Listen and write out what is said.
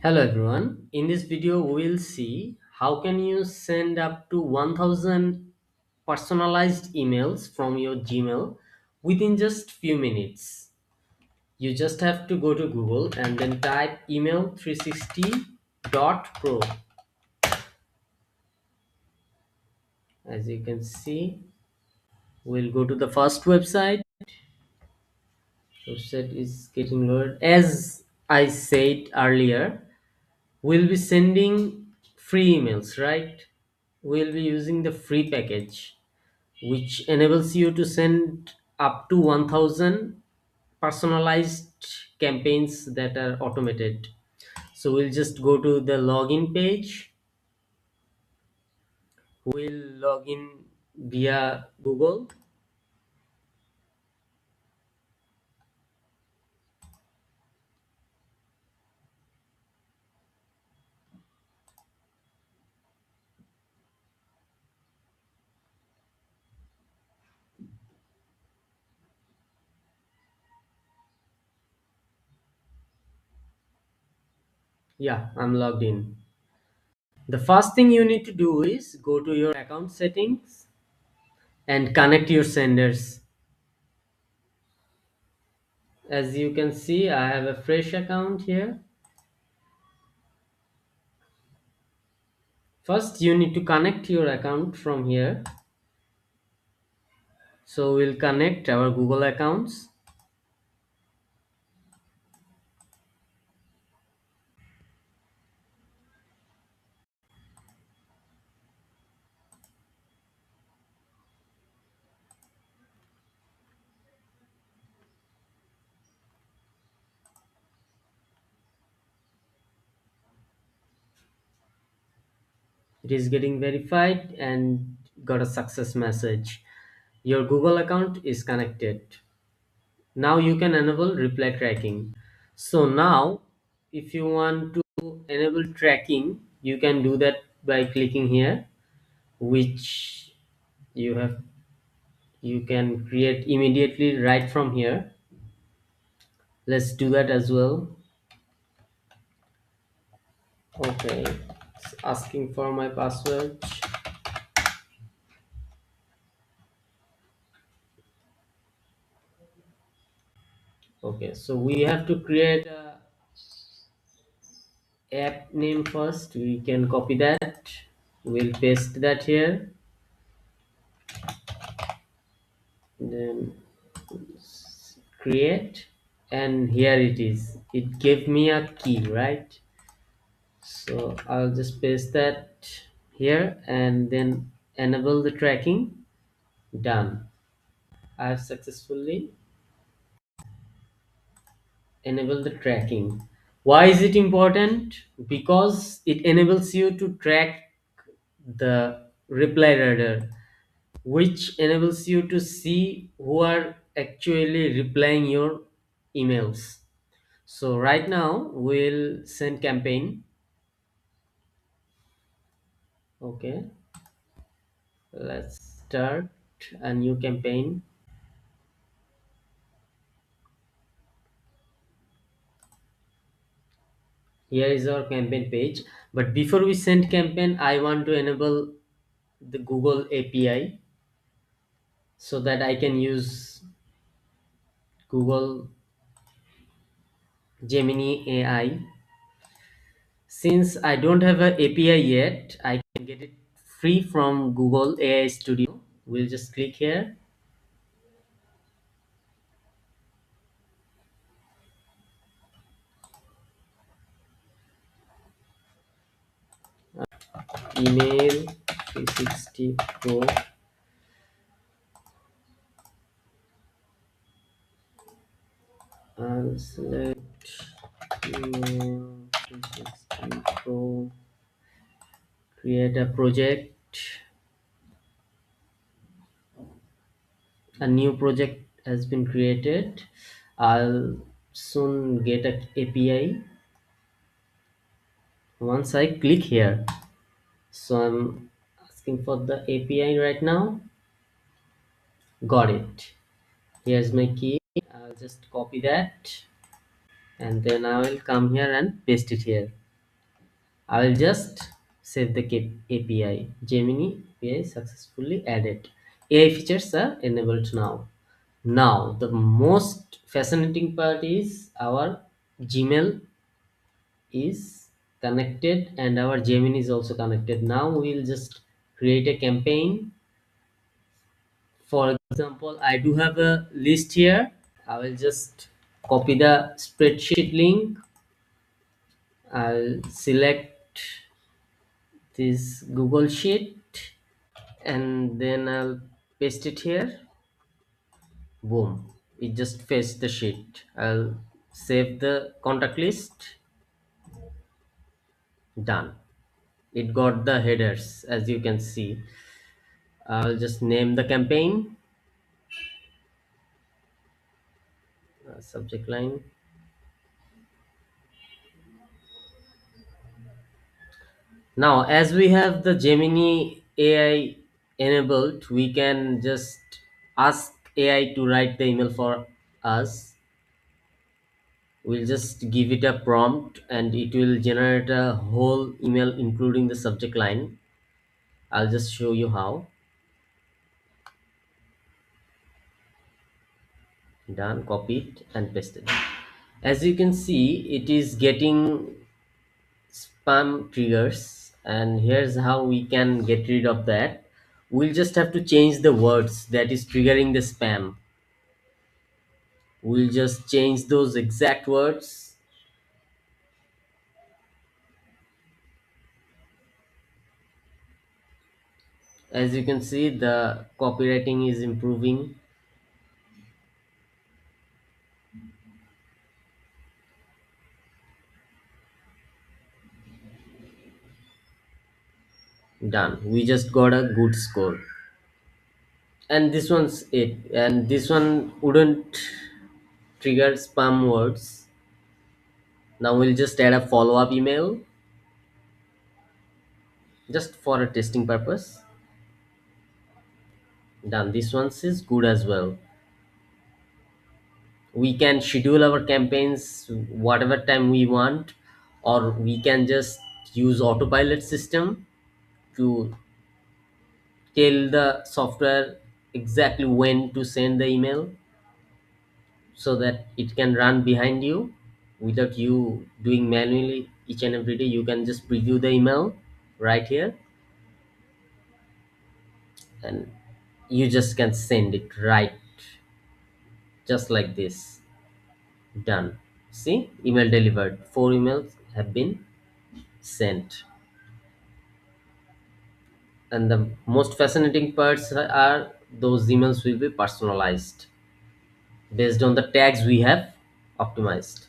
Hello everyone. In this video we will see how can you send up to 1000 personalized emails from your Gmail within just few minutes. You just have to go to Google and then type email360.pro. As you can see, we'll go to the first website. Website is getting loaded. As I said earlier, we'll be sending free emails, right? We'll be using the free package which enables you to send up to 1000 personalized campaigns that are automated. So we'll just go to the login page. We'll log in via Google. Yeah, I'm logged in. The first thing you need to do is go to your account settings and connect your senders. As you can see, I have a fresh account here. First, you need to connect your account from here. So we'll connect our Google accounts. It is getting verified and got a success message. Your Google account is connected. Now you can enable reply tracking. So now if you want to enable tracking, you can do that by clicking here, which you have you can create immediately right from here. Let's do that as well. Okay, it's asking for my password. Okay, so we have to create a app name first. We can copy that. We'll paste that here. Then create, and here it is. It gave me a key, right? So I'll just paste that here and then enable the tracking. Done. I have successfully enabled the tracking. Why is it important? Because it enables you to track the reply radar, which enables you to see who are actually replying your emails. So right now we'll send campaign. Okay, let's start a new campaign. Here is our campaign page, but before we send campaign, I want to enable the Google API so that I can use Google Gemini AI. Since I don't have an API yet, I can get it free from Google AI Studio. We'll just click here. Email 360 Pro. I'll select email 360 Pro. Create a project. A new project has been created. I'll soon get a API once I click here. So I'm asking for the API right now. Got it. Here's my key. I'll just copy that and then I will come here and paste it here. I will just save the API. Gemini API successfully added. AI features are enabled now. Now, the most fascinating part is our Gmail is connected and our Gemini is also connected. Now, we'll just create a campaign. For example, I do have a list here. I will just copy the spreadsheet link. I'll select this Google Sheet and then I'll paste it here. Boom, it just pastes the sheet. I'll save the contact list. Done. It got the headers as you can see. I'll just name the campaign, subject line. Now as we have the Gemini AI enabled, we can just ask AI to write the email for us. We'll just give it a prompt and it will generate a whole email including the subject line. I'll just show you how. Done. Copy it and paste it. As you can see, it is getting spam triggers, and here's how we can get rid of that. We'll just have to change the words that is triggering the spam. We'll just change those exact words. As you can see, the copywriting is improving. Done. We just got a good score. And this one's it. And this one wouldn't trigger spam words. Now we'll just add a follow-up email just for a testing purpose. Done. This one's is good as well. We can schedule our campaigns whatever time we want, or we can just use autopilot system to tell the software exactly when to send the email so that it can run behind you without you doing manually each and every day. You can just preview the email right here and you just can send it right just like this. Done. See, email delivered. 4 emails have been sent. And the most fascinating parts are those emails will be personalized based on the tags we have optimized.